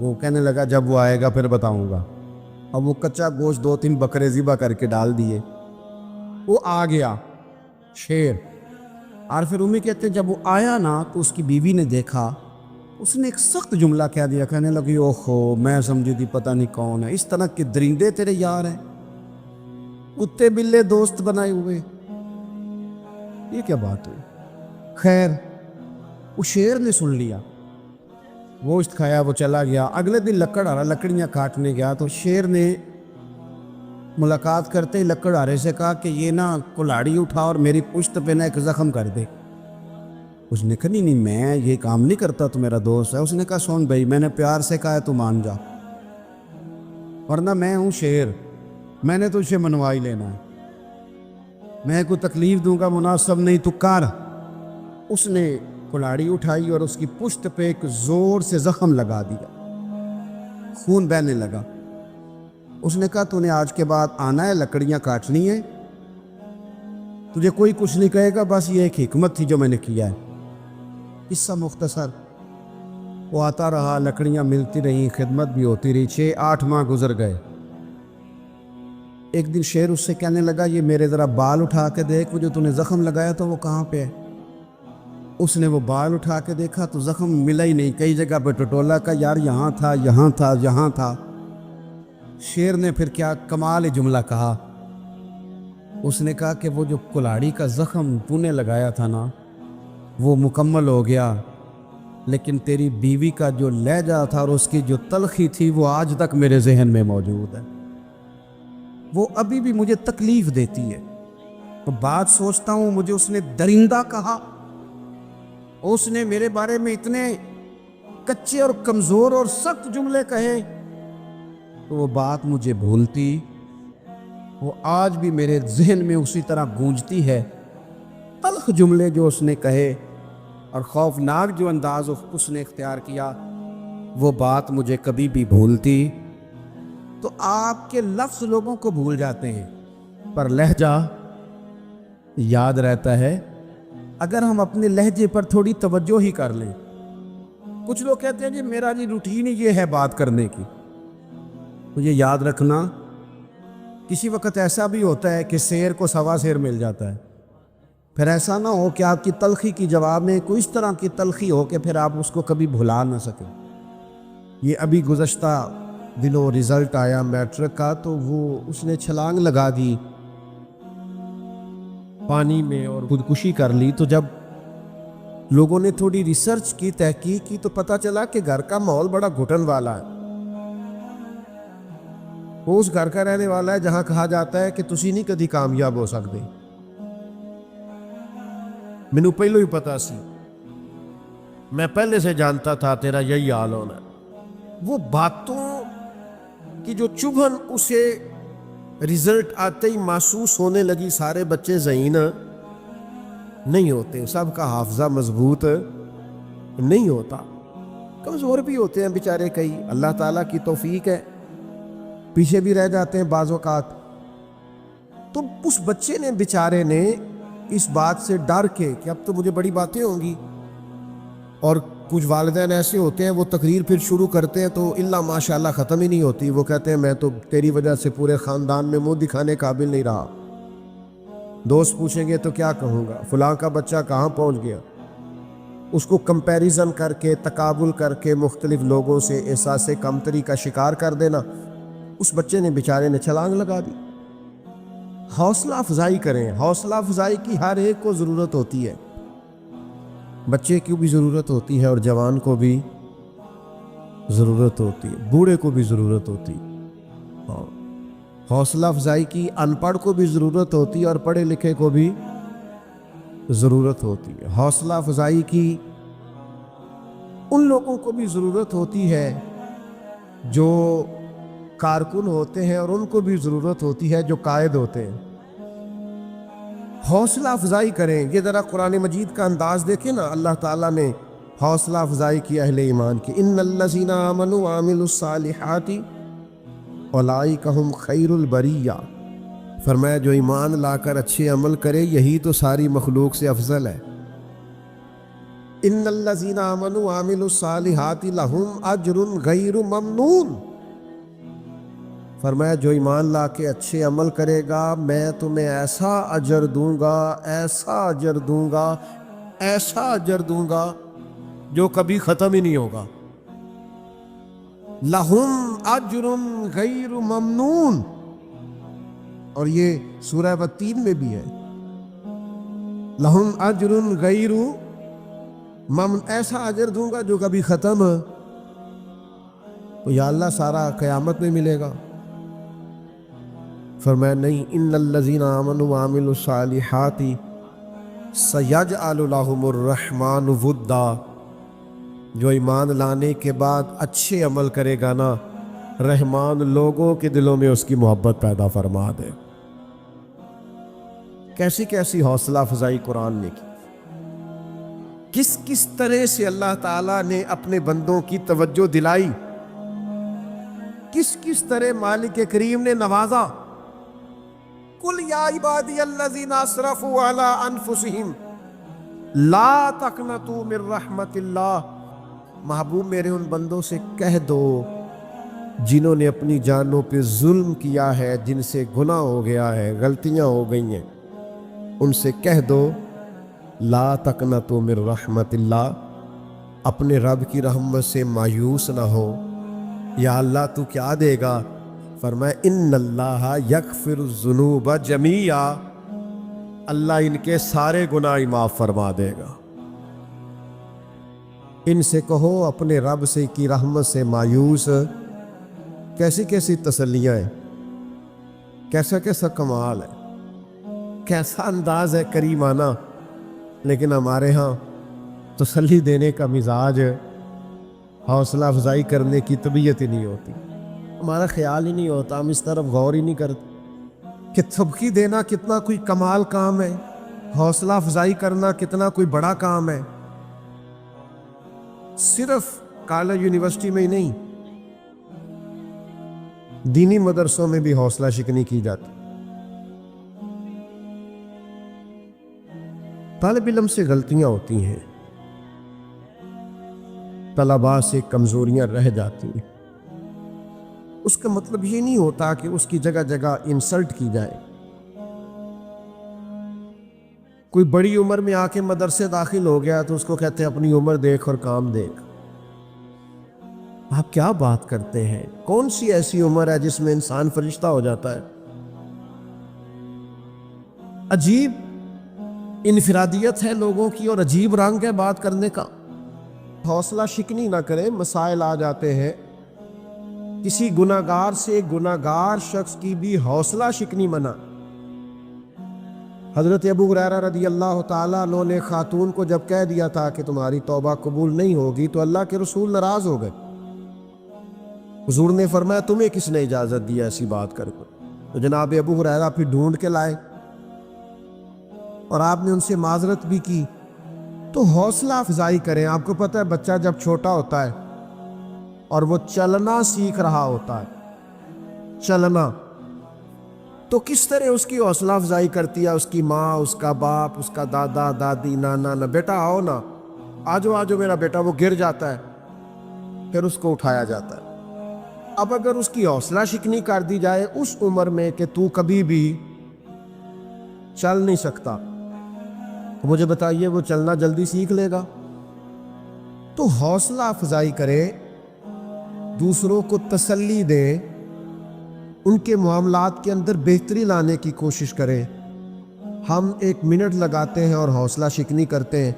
وہ کہنے لگا جب وہ آئے گا پھر بتاؤں گا. اب وہ کچا گوشت 2-3 بکرے ذبح کر کے ڈال دیے. وہ آ گیا شیر. اور پھر امی کہتے ہیں جب وہ آیا نا تو اس کی بیوی نے دیکھا, اس نے ایک سخت جملہ کہہ دیا, کہنے لگی اوہو میں سمجھی تھی پتہ نہیں کون ہے, اس طرح کے درندے تیرے یار ہیں, کتے بلے دوست بنائے ہوئے, یہ کیا بات ہوئی. خیر وہ شیر نے سن لیا, گوشت کھایا, وہ چلا گیا. اگلے دن لکڑیاں کاٹنے گیا تو شیر نے ملاقات کرتے ہی لکڑہارے سے کہا کہ یہ نا کلاڑی اٹھا اور میری پشت پہ نا ایک زخم کر دے. اس نے کہا نہیں میں یہ کام نہیں کرتا, تو میرا دوست ہے. اس نے کہا سن بھائی میں نے پیار سے کہا ہے تو مان جا, ورنہ میں ہوں شیر, میں نے تجھے منوا ہی لینا ہے, میں کوئی تکلیف دوں گا مناسب نہیں, تو کر. اس نے کلاڑی اٹھائی اور اس کی پشت پہ ایک زور سے زخم لگا دیا, خون بہنے لگا. اس نے کہا تو نے آج کے بعد آنا ہے, لکڑیاں کاٹنی ہیں, تجھے کوئی کچھ نہیں کہے گا, بس یہ ایک حکمت تھی جو میں نے کیا ہے. قصہ مختصر. وہ آتا رہا, لکڑیاں ملتی رہیں, خدمت بھی ہوتی رہی. 6-8 ماہ گزر گئے. ایک دن شیر اس سے کہنے لگا یہ میرے ذرا بال اٹھا کے دیکھ, وہ جو تو نے زخم لگایا تو وہ کہاں پہ ہے. اس نے وہ بال اٹھا کے دیکھا تو زخم ملا ہی نہیں, کئی جگہ پہ ٹٹولا کا یار یہاں تھا یہاں تھا یہاں تھا. شیر نے پھر کیا کمال جملہ کہا. اس نے کہا کہ وہ جو کلاڑی کا زخم تو نے لگایا تھا نا وہ مکمل ہو گیا, لیکن تیری بیوی کا جو لہجہ تھا اور اس کی جو تلخی تھی وہ آج تک میرے ذہن میں موجود ہے, وہ ابھی بھی مجھے تکلیف دیتی ہے. تو بات سوچتا ہوں مجھے اس نے درندہ کہا, اس نے میرے بارے میں اتنے کچے اور کمزور اور سخت جملے کہے, تو وہ بات مجھے بھولتی, وہ آج بھی میرے ذہن میں اسی طرح گونجتی ہے. تلخ جملے جو اس نے کہے اور خوفناک جو انداز اس نے اختیار کیا, وہ بات مجھے کبھی بھی بھولتی. تو آپ کے لفظ لوگوں کو بھول جاتے ہیں پر لہجہ یاد رہتا ہے اگر ہم اپنے لہجے پر تھوڑی توجہ ہی کر لیں. کچھ لوگ کہتے ہیں جی میرا جی روٹین ہی یہ ہے بات کرنے کی. مجھے یاد رکھنا کسی وقت ایسا بھی ہوتا ہے کہ شیر کو سوا شیر مل جاتا ہے, پھر ایسا نہ ہو کہ آپ کی تلخی کی جواب میں کوئی اس طرح کی تلخی ہو کہ پھر آپ اس کو کبھی بھلا نہ سکیں. یہ ابھی گزشتہ دنوں رزلٹ آیا میٹرک کا, تو وہ اس نے چھلانگ لگا دی پانی میں اور خودکشی کر لی. تو جب لوگوں نے تھوڑی ریسرچ کی, تحقیق کی, تو پتہ چلا کہ گھر کا ماحول بڑا گھٹن والا ہے. وہ اس گھر کا رہنے والا ہے جہاں کہا جاتا ہے کہ تسی نہیں کدی کامیاب ہو سکتے. مینوں پہلو ہی پتا سی, میں پہلے سے جانتا تھا تیرا یہی حال ہونا. وہ باتوں کی جو چبھن اسے رزلٹ آتے ہی محسوس ہونے لگی. سارے بچے ذہین نہیں ہوتے, سب کا حافظہ مضبوط نہیں ہوتا, کمزور بھی ہوتے ہیں بیچارے کئی, اللہ تعالیٰ کی توفیق ہے, پیچھے بھی رہ جاتے ہیں بعض اوقات. تو اس بچے نے بیچارے نے اس بات سے ڈر کے کہ اب تو مجھے بڑی باتیں ہوں گی, اور کچھ والدین ایسے ہوتے ہیں وہ تقریر پھر شروع کرتے ہیں تو اللہ ماشاءاللہ ختم ہی نہیں ہوتی. وہ کہتے ہیں میں تو تیری وجہ سے پورے خاندان میں منہ دکھانے قابل نہیں رہا. دوست پوچھیں گے تو کیا کہوں گا, فلاں کا بچہ کہاں پہنچ گیا. اس کو کمپیریزن کر کے, تقابل کر کے مختلف لوگوں سے احساس کمتری کا شکار کر دینا. اس بچے نے بیچارے نے چھلانگ لگا دی. حوصلہ افزائی کریں, حوصلہ افزائی کی ہر ایک کو ضرورت ہوتی ہے, بچے کی بھی ضرورت ہوتی ہے اور جوان کو بھی ضرورت ہوتی ہے, بوڑھے کو بھی ضرورت ہوتی ہے. حوصلہ افزائی کی ان پڑھ کو بھی ضرورت ہوتی ہے اور پڑھے لکھے کو بھی ضرورت ہوتی ہے. حوصلہ افزائی کی ان لوگوں کو بھی ضرورت ہوتی ہے جو کارکن ہوتے ہیں, اور ان کو بھی ضرورت ہوتی ہے جو قائد ہوتے ہیں. حوصلہ افزائی کریں. یہ ذرا قرآن مجید کا انداز دیکھیں نا, اللہ تعالیٰ نے حوصلہ افزائی کی اہل ایمان کی. ان الذین آمنوا وعملوا الصالحات اولئک ھم خیر البریہ. فرمایا جو ایمان لا کر اچھے عمل کرے یہی تو ساری مخلوق سے افضل ہے. ان الذین آمنوا وعملوا الصالحات لہم اجر غیر ممنون، فرمایا جو ایمان لا کے اچھے عمل کرے گا میں تمہیں ایسا اجر دوں گا، ایسا اجر دوں گا، ایسا اجر دوں گا جو کبھی ختم ہی نہیں ہوگا۔ لہم اجر غیر ممنون، اور یہ سورہ والتین میں بھی ہے، لہم اجر غیر ممنون، ایسا اجر دوں گا جو کبھی ختم، تو یا اللہ سارا قیامت میں ملے گا؟ فرمایا نہیں، ان الذین آمنوا وعملوا الصالحات سیجعل لہم الرحمن ودا، جو ایمان لانے کے بعد اچھے عمل کرے گا نا، رحمان لوگوں کے دلوں میں اس کی محبت پیدا فرما دے۔ کیسی کیسی حوصلہ افزائی قرآن نے کی، کس کس طرح سے اللہ تعالیٰ نے اپنے بندوں کی توجہ دلائی، کس کس طرح مالک کریم نے نوازا۔ قل یا عبادی الذین اسرفوا علی انفسہم لا تقنطوا من رحمت اللہ، محبوب میرے ان بندوں سے کہہ دو جنہوں نے اپنی جانوں پہ ظلم کیا ہے، جن سے گناہ ہو گیا ہے، غلطیاں ہو گئی ہیں، ان سے کہہ دو لا تقنطوا من رحمت اللہ، اپنے رب کی رحمت سے مایوس نہ ہو۔ یا اللہ تو کیا دے گا؟ فرمایا ان اللہ یغفر الذنوب جمیعا، اللہ ان کے سارے گناہ معاف فرما دے گا۔ ان سے کہو اپنے رب سے کی رحمت سے مایوس، کیسی کیسی تسلیاں ہیں، کیسا کیسا کمال ہے، کیسا انداز ہے کریمانہ، لیکن ہمارے ہاں تسلی دینے کا مزاج، حوصلہ افزائی کرنے کی طبیعت ہی نہیں ہوتی، ہمارا خیال ہی نہیں ہوتا، ہم اس طرف غور ہی نہیں کرتے کہ سبکی دینا کتنا کوئی کمال کام ہے، حوصلہ افزائی کرنا کتنا کوئی بڑا کام ہے۔ صرف کالج یونیورسٹی میں ہی نہیں، دینی مدرسوں میں بھی حوصلہ شکنی کی جاتی۔ طالب علم سے غلطیاں ہوتی ہیں، طلباء سے کمزوریاں رہ جاتی ہیں، اس کا مطلب یہ نہیں ہوتا کہ اس کی جگہ جگہ انسلٹ کی جائے۔ کوئی بڑی عمر میں آ کے مدرسے داخل ہو گیا تو اس کو کہتے ہیں اپنی عمر دیکھ اور کام دیکھ۔ آپ کیا بات کرتے ہیں؟ کون سی ایسی عمر ہے جس میں انسان فرشتہ ہو جاتا ہے؟ عجیب انفرادیت ہے لوگوں کی اور عجیب رنگ ہے بات کرنے کا۔ حوصلہ شکنی نہ کریں، مسائل آ جاتے ہیں، کسی گناہگار سے گناہگار شخص کی بھی حوصلہ شکنی منع۔ حضرت ابو ہریرہ رضی اللہ تعالیٰ عنہ نے خاتون کو جب کہہ دیا تھا کہ تمہاری توبہ قبول نہیں ہوگی تو اللہ کے رسول ناراض ہو گئے۔ حضور نے فرمایا تمہیں کس نے اجازت دیا ایسی بات کر کر؟ تو جناب ابو ہریرہ پھر ڈھونڈ کے لائے اور آپ نے ان سے معذرت بھی کی۔ تو حوصلہ افزائی کریں۔ آپ کو پتہ ہے بچہ جب چھوٹا ہوتا ہے اور وہ چلنا سیکھ رہا ہوتا ہے، چلنا، تو کس طرح اس کی حوصلہ افزائی کرتی ہے اس کی ماں، اس کا باپ، اس کا دادا دادی، نانا نا، بیٹا آؤ نا، آجو آجو میرا بیٹا، وہ گر جاتا ہے پھر اس کو اٹھایا جاتا ہے۔ اب اگر اس کی حوصلہ شکنی کر دی جائے اس عمر میں کہ تو کبھی بھی چل نہیں سکتا، تو مجھے بتائیے وہ چلنا جلدی سیکھ لے گا؟ تو حوصلہ افزائی کرے، دوسروں کو تسلی دے، ان کے معاملات کے اندر بہتری لانے کی کوشش کریں۔ ہم 1 منٹ لگاتے ہیں اور حوصلہ شکنی کرتے ہیں،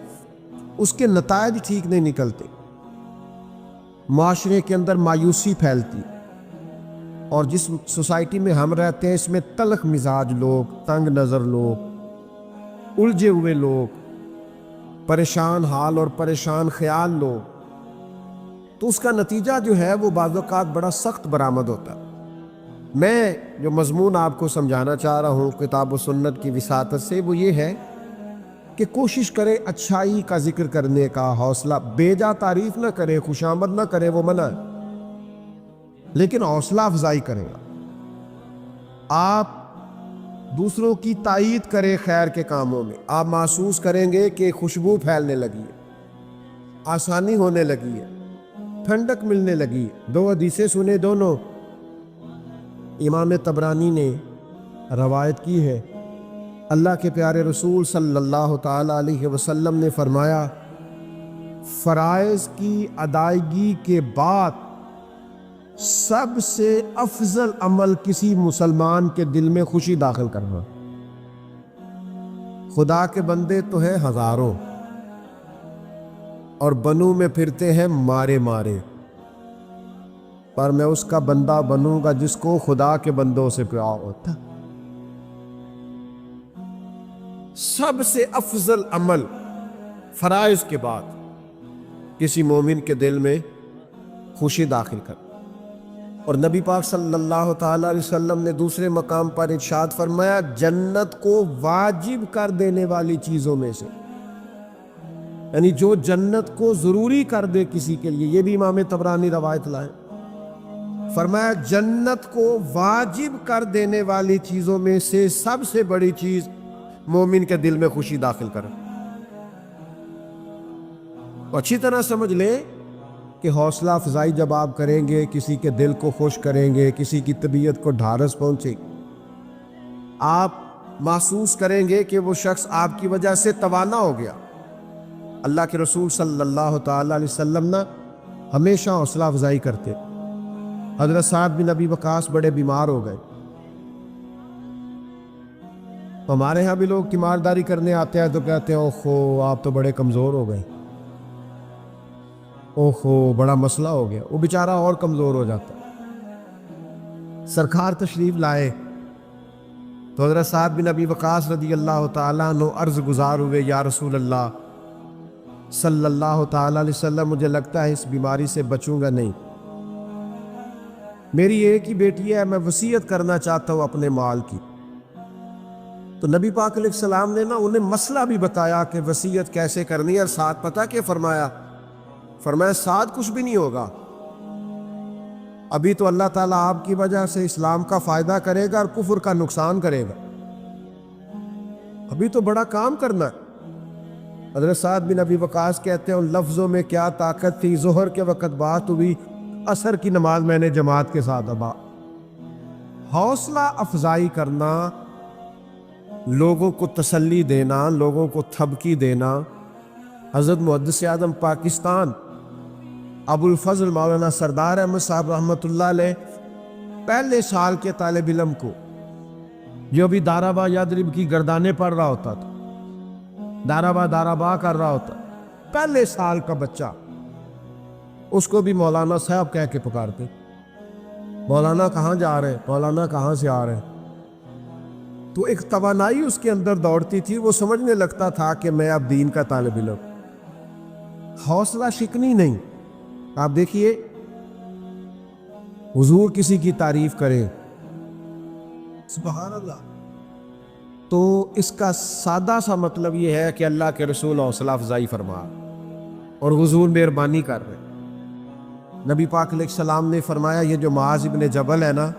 اس کے نتائج ٹھیک نہیں نکلتے، معاشرے کے اندر مایوسی پھیلتی، اور جس سوسائٹی میں ہم رہتے ہیں اس میں تلخ مزاج لوگ، تنگ نظر لوگ، الجھے ہوئے لوگ، پریشان حال اور پریشان خیال لوگ، تو اس کا نتیجہ جو ہے وہ بعض اوقات بڑا سخت برآمد ہوتا ہے۔ میں جو مضمون آپ کو سمجھانا چاہ رہا ہوں کتاب و سنت کی وساطت سے، وہ یہ ہے کہ کوشش کرے اچھائی کا ذکر کرنے کا، حوصلہ، بیجا تعریف نہ کرے، خوشامد نہ کرے، وہ منع ہے، لیکن حوصلہ افزائی کرے گا۔ آپ دوسروں کی تائید کرے خیر کے کاموں میں، آپ محسوس کریں گے کہ خوشبو پھیلنے لگی ہے، آسانی ہونے لگی ہے، ٹھنڈک ملنے لگی ہے۔ دو حدیثیں سنے دونوں، امام طبرانی نے روایت کی ہے، اللہ کے پیارے رسول صلی اللہ تعالی علیہ وسلم نے فرمایا، فرائض کی ادائیگی کے بعد سب سے افضل عمل کسی مسلمان کے دل میں خوشی داخل کرنا۔ خدا کے بندے تو ہیں ہزاروں اور بنوں میں پھرتے ہیں مارے مارے، پر میں اس کا بندہ بنوں گا جس کو خدا کے بندوں سے پیار ہوتا۔ سب سے افضل عمل فرائض کے بعد کسی مومن کے دل میں خوشی داخل کر، اور نبی پاک صلی اللہ تعالی علیہ وسلم نے دوسرے مقام پر ارشاد فرمایا، جنت کو واجب کر دینے والی چیزوں میں سے، یعنی جو جنت کو ضروری کر دے کسی کے لیے، یہ بھی امام طبرانی روایت لائے، فرمایا جنت کو واجب کر دینے والی چیزوں میں سے سب سے بڑی چیز مومن کے دل میں خوشی داخل کر۔ اچھی طرح سمجھ لیں کہ حوصلہ افزائی جب آپ کریں گے، کسی کے دل کو خوش کریں گے، کسی کی طبیعت کو ڈھارس پہنچے، آپ محسوس کریں گے کہ وہ شخص آپ کی وجہ سے توانا ہو گیا۔ اللہ کے رسول صلی اللہ تعالی علیہ وسلم نا ہمیشہ حوصلہ افزائی کرتے۔ حضرت سعد بن ابی وقاص بڑے بیمار ہو گئے، ہمارے ہاں بھی لوگ تیمارداری کرنے آتے ہیں تو کہتے ہیں اوہو آپ تو بڑے کمزور ہو گئے، اوہو بڑا مسئلہ ہو گیا، وہ بیچارہ اور کمزور ہو جاتا۔ سرکار تشریف لائے تو حضرت سعد بن ابی وقاص رضی اللہ تعالیٰ عنہ عرض گزار ہوئے، یا رسول اللہ صلی اللہ تعالیٰ علیہ وسلم، مجھے لگتا ہے اس بیماری سے بچوں گا نہیں، میری ایک ہی بیٹی ہے، میں وصیت کرنا چاہتا ہوں اپنے مال کی۔ تو نبی پاک علیہ السلام نے نا انہیں مسئلہ بھی بتایا کہ وصیت کیسے کرنی ہے، اور ساتھ پتہ کہ فرمایا ساتھ کچھ بھی نہیں ہوگا، ابھی تو اللہ تعالیٰ آپ کی وجہ سے اسلام کا فائدہ کرے گا اور کفر کا نقصان کرے گا، ابھی تو بڑا کام کرنا ہے۔ حضرت سعد بن ابی وقاص کہتے ہیں ان لفظوں میں کیا طاقت تھی، ظہر کے وقت بات ہوئی، عصر کی نماز میں نے جماعت کے ساتھ ادا۔ حوصلہ افزائی کرنا، لوگوں کو تسلی دینا، لوگوں کو تھبکی دینا۔ حضرت محدث اعظم پاکستان ابو الفضل مولانا سردار احمد صاحب رحمۃ اللہ علیہ پہلے سال کے طالب علم کو جو بھی دارابا یادرب کی گردانے پڑھ رہا ہوتا تھا، دارابا کر رہا ہوتا، پہلے سال کا بچہ، اس کو بھی مولانا صاحب کہہ کے پکارتے، مولانا کہاں جا رہے ہیں، مولانا کہاں سے آ رہے ہیں۔ تو ایک توانائی اس کے اندر دوڑتی تھی، وہ سمجھنے لگتا تھا کہ میں اب دین کا طالب علم۔ حوصلہ شکنی نہیں۔ آپ دیکھیے حضور کسی کی تعریف کرے، سبحان اللہ، تو اس کا سادہ سا مطلب یہ ہے کہ اللہ کے رسول حوصلہ افزائی فرما اور حضور مہربانی کر رہے۔ نبی پاک علیہ السلام نے فرمایا یہ جو معاذ ابن جبل ہے نا،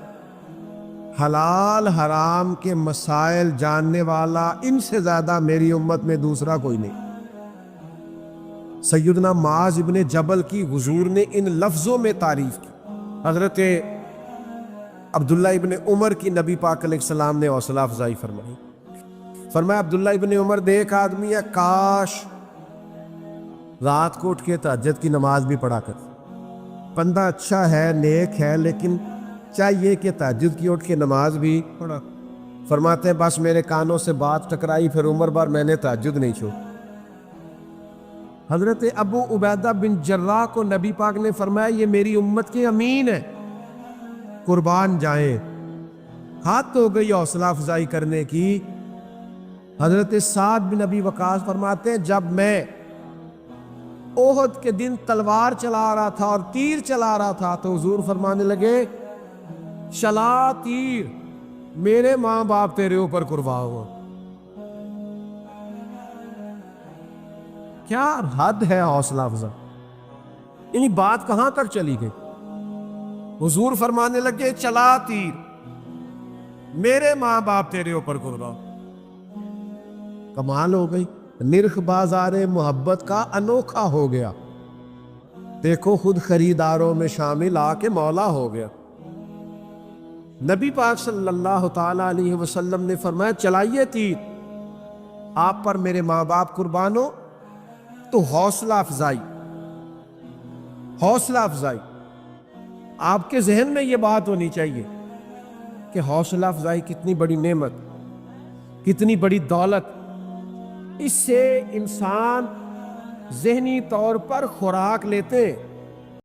حلال حرام کے مسائل جاننے والا ان سے زیادہ میری امت میں دوسرا کوئی نہیں۔ سیدنا معاذ ابن جبل کی حضور نے ان لفظوں میں تعریف کی۔ حضرت عبداللہ ابن عمر کی نبی پاک علیہ السلام نے حوصلہ افزائی فرمائی، فرمایا عبداللہ ابن عمر دیکھ آدمی ہے، کاش رات کو اٹھ کے تہجد کی نماز بھی پڑھا کر، بندہ اچھا ہے، نیک ہے، لیکن چاہیے کہ تہجد کی اٹھ کے نماز بھی پڑھا۔ فرماتے ہیں بس میرے کانوں سے بات ٹکرائی، پھر عمر بار میں نے تہجد نہیں چھوڑ۔ حضرت ابو عبیدہ بن جراح کو نبی پاک نے فرمایا یہ میری امت کے امین ہے، قربان جائیں۔ ہاتھ ہو گئی حوصلہ افزائی کرنے کی۔ حضرت سعد بن ابی وقاص فرماتے ہیں جب میں احد کے دن تلوار چلا رہا تھا اور تیر چلا رہا تھا تو حضور فرمانے لگے چلا تیر، میرے ماں باپ تیرے اوپر قربان ہو۔ کیا حد ہے حوصلہ افزا، یعنی بات کہاں تک چلی گئی۔ حضور فرمانے لگے چلا تیر، میرے ماں باپ تیرے اوپر قربان۔ کمال ہو گئی، نرخ بازار محبت کا انوکھا ہو گیا۔ دیکھو خود خریداروں میں شامل آ کے مولا ہو گیا۔ نبی پاک صلی اللہ تعالی علیہ وسلم نے فرمایا چلائیے تیر، آپ پر میرے ماں باپ قربان ہو۔ تو حوصلہ افزائی، حوصلہ افزائی، آپ کے ذہن میں یہ بات ہونی چاہیے کہ حوصلہ افزائی کتنی بڑی نعمت، کتنی بڑی دولت۔ اس سے انسان ذہنی طور پر خوراک لیتے ہیں۔